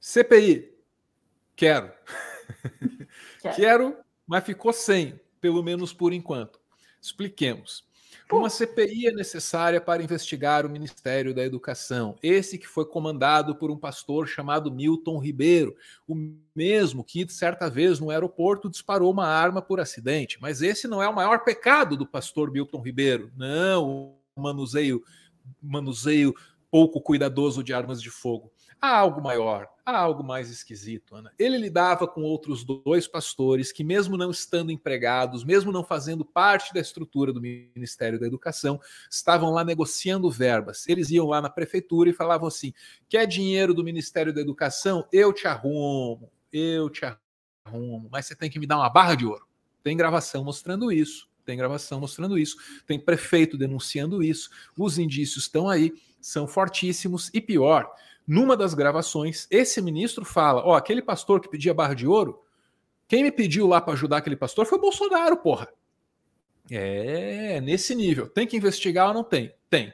CPI. Quero. Quero, mas ficou sem, pelo menos por enquanto. Expliquemos. Uma CPI é necessária para investigar o Ministério da Educação, esse que foi comandado por um pastor chamado Milton Ribeiro, o mesmo que, certa vez, no aeroporto, disparou uma arma por acidente. Mas esse não é o maior pecado do pastor Milton Ribeiro. Não, o manuseio pouco cuidadoso de armas de fogo. Há algo maior, há algo mais esquisito, Ana. Ele lidava com outros 2 pastores que, mesmo não estando empregados, mesmo não fazendo parte da estrutura do Ministério da Educação, estavam lá negociando verbas. Eles iam lá na prefeitura e falavam assim: quer dinheiro do Ministério da Educação? Eu te arrumo, mas você tem que me dar uma barra de ouro. Tem gravação mostrando isso. Tem prefeito denunciando isso. Os indícios estão aí, são fortíssimos e pior. Numa das gravações, esse ministro fala: ó, aquele pastor que pedia barra de ouro, quem me pediu lá para ajudar aquele pastor foi o Bolsonaro, porra. É, nesse nível. Tem que investigar ou não tem? Tem.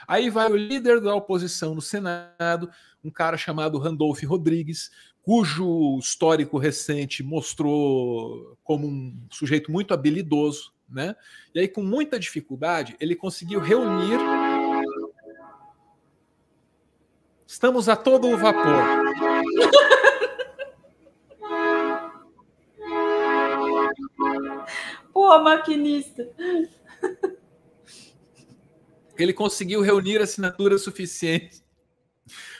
Aí vai o líder da oposição no Senado, um cara chamado Randolph Rodrigues, cujo histórico recente mostrou como um sujeito muito habilidoso, né? E aí, com muita dificuldade, ele conseguiu reunir. Estamos a todo o vapor. Pô, maquinista. Ele conseguiu reunir assinaturas suficientes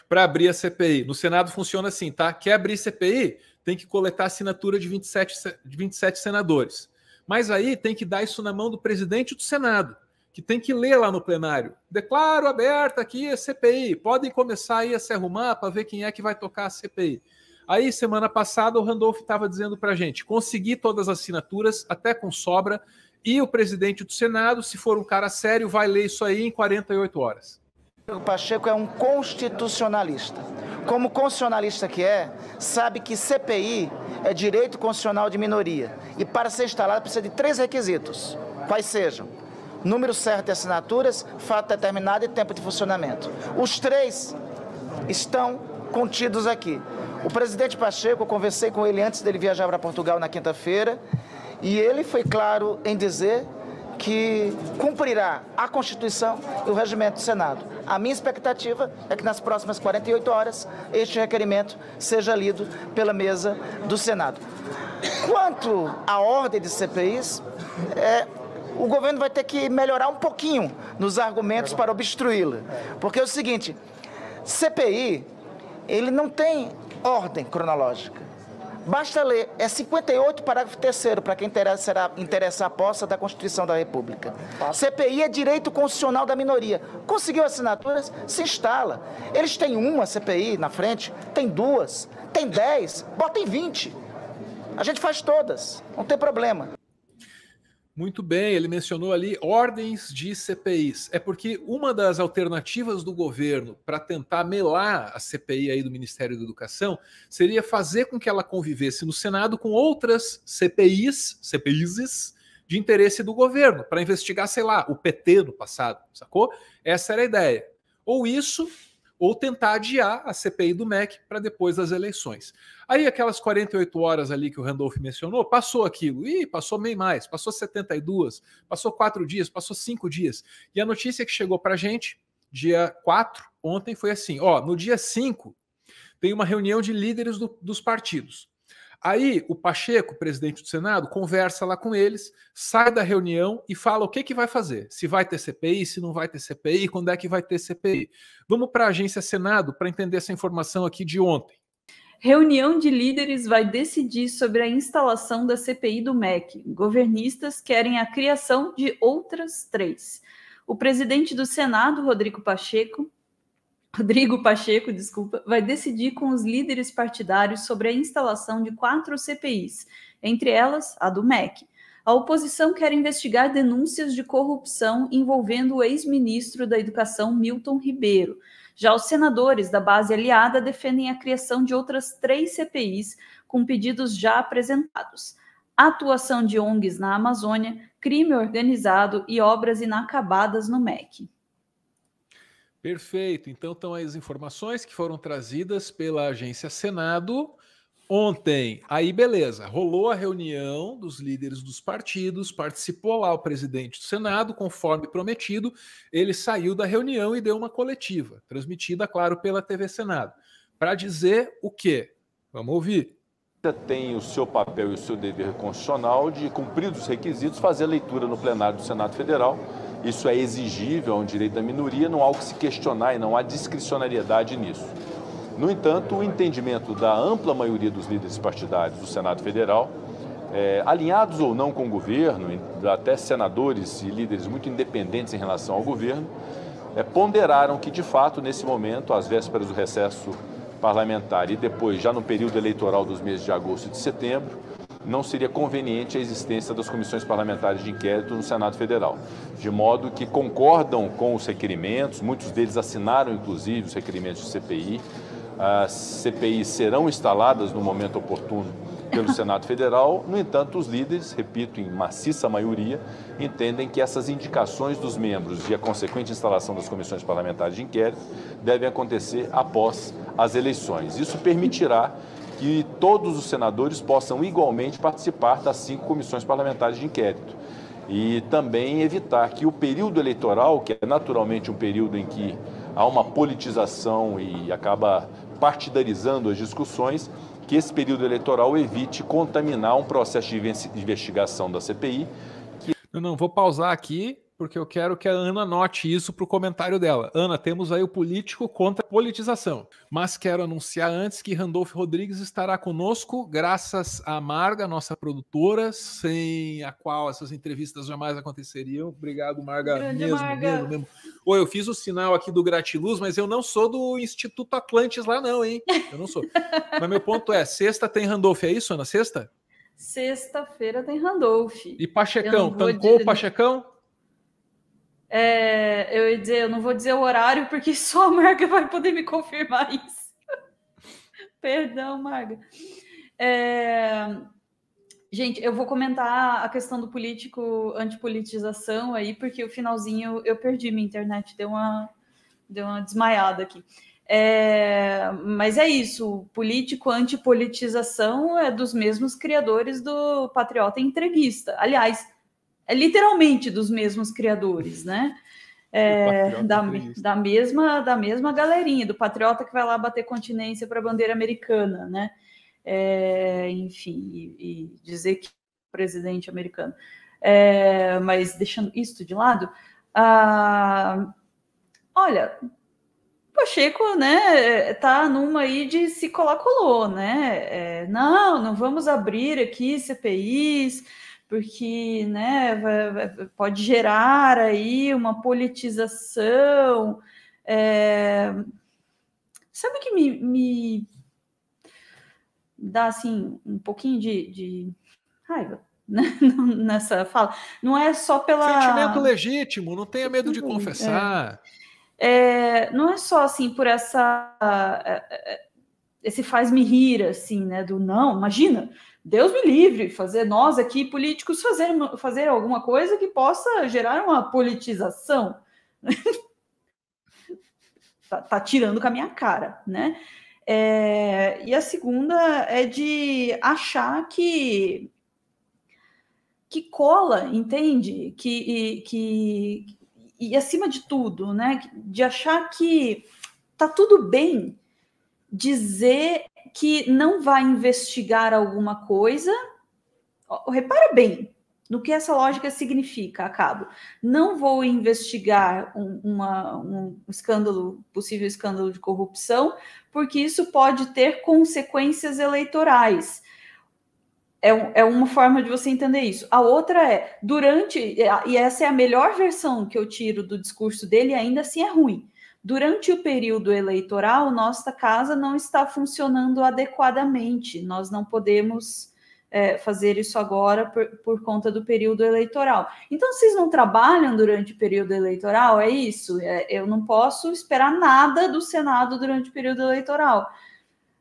para abrir a CPI. No Senado funciona assim, tá? Quer abrir CPI? Tem que coletar assinatura de 27 senadores. Mas aí tem que dar isso na mão do presidente do Senado, que tem que ler lá no plenário. Declaro aberta aqui a CPI. Podem começar aí a se arrumar para ver quem é que vai tocar a CPI. Aí, semana passada, o Randolph estava dizendo para a gente: consegui todas as assinaturas, até com sobra, e o presidente do Senado, se for um cara sério, vai ler isso aí em 48 horas. O Pacheco é um constitucionalista. Como constitucionalista que é, sabe que CPI é direito constitucional de minoria. E para ser instalado precisa de 3 requisitos. Quais sejam? Número certo de assinaturas, fato determinado e tempo de funcionamento. Os 3 estão contidos aqui. O presidente Pacheco, eu conversei com ele antes dele viajar para Portugal na quinta-feira, e ele foi claro em dizer que cumprirá a Constituição e o regimento do Senado. A minha expectativa é que nas próximas 48 horas este requerimento seja lido pela mesa do Senado. Quanto à ordem de CPIs, o governo vai ter que melhorar um pouquinho nos argumentos para obstruí-la. Porque é o seguinte, CPI, ele não tem ordem cronológica. Basta ler, é 58, parágrafo 3º, para quem interessar a posse da Constituição da República. CPI é direito constitucional da minoria. Conseguiu assinaturas? Se instala. Eles têm uma CPI na frente, tem 2, tem 10, botem 20. A gente faz todas, não tem problema. Muito bem, ele mencionou ali ordens de CPIs. É porque uma das alternativas do governo para tentar melar a CPI aí do Ministério da Educação seria fazer com que ela convivesse no Senado com outras CPIs de interesse do governo, para investigar, sei lá, o PT no passado, sacou? Essa era a ideia. Ou isso, ou tentar adiar a CPI do MEC para depois das eleições. Aí aquelas 48 horas ali que o Randolph mencionou, passou aquilo. Ih, passou meio mais, passou 72, passou 4 dias, passou 5 dias. E a notícia que chegou para a gente, dia 4, ontem, foi assim, ó, no dia 5 tem uma reunião de líderes dos partidos. Aí o Pacheco, presidente do Senado, conversa lá com eles, sai da reunião e fala o que vai fazer. Se vai ter CPI, se não vai ter CPI, quando é que vai ter CPI. Vamos para a agência Senado para entender essa informação aqui de ontem. Reunião de líderes vai decidir sobre a instalação da CPI do MEC. Governistas querem a criação de outras 3. O presidente do Senado, Rodrigo Pacheco, vai decidir com os líderes partidários sobre a instalação de 4 CPIs, entre elas a do MEC. A oposição quer investigar denúncias de corrupção envolvendo o ex-ministro da Educação, Milton Ribeiro. Já os senadores da base aliada defendem a criação de outras 3 CPIs com pedidos já apresentados. Atuação de ONGs na Amazônia, crime organizado e obras inacabadas no MEC. Perfeito. Então estão aí as informações que foram trazidas pela agência Senado ontem. Aí, beleza. Rolou a reunião dos líderes dos partidos, participou lá o presidente do Senado, conforme prometido. Ele saiu da reunião e deu uma coletiva, transmitida, claro, pela TV Senado, para dizer o quê? Vamos ouvir. Tem o seu papel e o seu dever constitucional de, cumpridos os requisitos, fazer a leitura no plenário do Senado Federal. Isso é exigível, é um direito da minoria, não há o que se questionar e não há discricionariedade nisso. No entanto, o entendimento da ampla maioria dos líderes partidários do Senado Federal, alinhados ou não com o governo, até senadores e líderes muito independentes em relação ao governo, ponderaram que, de fato, nesse momento, às vésperas do recesso parlamentar e depois, já no período eleitoral dos meses de agosto e de setembro, não seria conveniente a existência das comissões parlamentares de inquérito no Senado Federal, de modo que concordam com os requerimentos, muitos deles assinaram, inclusive, os requerimentos de CPI. As CPIs serão instaladas no momento oportuno pelo Senado Federal. No entanto, os líderes, repito, em maciça maioria, entendem que essas indicações dos membros e a consequente instalação das comissões parlamentares de inquérito devem acontecer após as eleições. Isso permitirá que todos os senadores possam igualmente participar das 5 comissões parlamentares de inquérito e também evitar que o período eleitoral, que é naturalmente um período em que há uma politização e acaba partidarizando as discussões, que esse período eleitoral evite contaminar um processo de investigação da CPI. Não, vou pausar aqui, porque eu quero que a Ana anote isso para o comentário dela. Ana, temos aí o político contra a politização. Mas quero anunciar antes que Randolph Rodrigues estará conosco, graças à Marga, nossa produtora, sem a qual essas entrevistas jamais aconteceriam. Obrigado, Marga. Grande mesmo, Marga. mesmo. Oi, eu fiz o sinal aqui do Gratiluz, mas eu não sou do Instituto Atlantis lá não, hein? Eu não sou. Mas meu ponto é, sexta tem Randolph, é isso, Ana? Sexta? Sexta-feira tem Randolph. E Pachecão? Tancou o Pachecão? Eu ia dizer, eu não vou dizer o horário, porque só a Marga vai poder me confirmar isso. Perdão, Marga. Gente, eu vou comentar a questão do político antipolitização aí, porque o finalzinho eu perdi, minha internet deu uma desmaiada aqui. Mas é isso, político antipolitização é dos mesmos criadores do Patriota Entreguista. Aliás, é literalmente dos mesmos criadores, né? Da mesma galerinha, do patriota que vai lá bater continência para a bandeira americana, né? Enfim, e dizer que é presidente americano. Mas deixando isso de lado, olha, Pacheco, né, tá numa aí de se colou, né? Não vamos abrir aqui CPIs, porque, né, pode gerar aí uma politização. Sabe o que me dá, assim, um pouquinho de raiva, né, nessa fala? Não é só pela... Sentimento legítimo, não tenha medo de confessar. Não é só, assim, por esse faz-me rir, assim, né, do não, imagina... Deus me livre, nós aqui, políticos, fazer alguma coisa que possa gerar uma politização. tá tirando com a minha cara, né? E a segunda é de achar que cola, entende? E acima de tudo, né? De achar que tá tudo bem dizer que não vai investigar alguma coisa. Repara bem no que essa lógica significa, Acabo. Não vou investigar um escândalo, possível escândalo de corrupção, porque isso pode ter consequências eleitorais. É uma forma de você entender isso. A outra e essa é a melhor versão que eu tiro do discurso dele, e ainda assim é ruim. Durante o período eleitoral, nossa casa não está funcionando adequadamente. Nós não podemos fazer isso agora por conta do período eleitoral. Então, vocês não trabalham durante o período eleitoral? É isso? Eu não posso esperar nada do Senado durante o período eleitoral.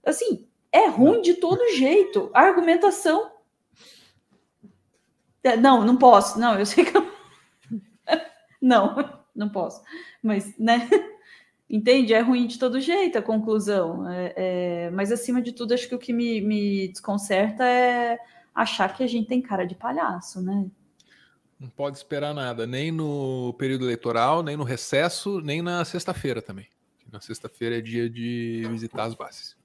Assim, é ruim de todo jeito. A argumentação... Não posso. Não, eu sei que eu... Não posso. Mas, né... Entende? É ruim de todo jeito a conclusão. Mas, acima de tudo, acho que o que me desconcerta é achar que a gente tem cara de palhaço, né? Não pode esperar nada, nem no período eleitoral, nem no recesso, nem na sexta-feira também. Na sexta-feira é dia de visitar as bases.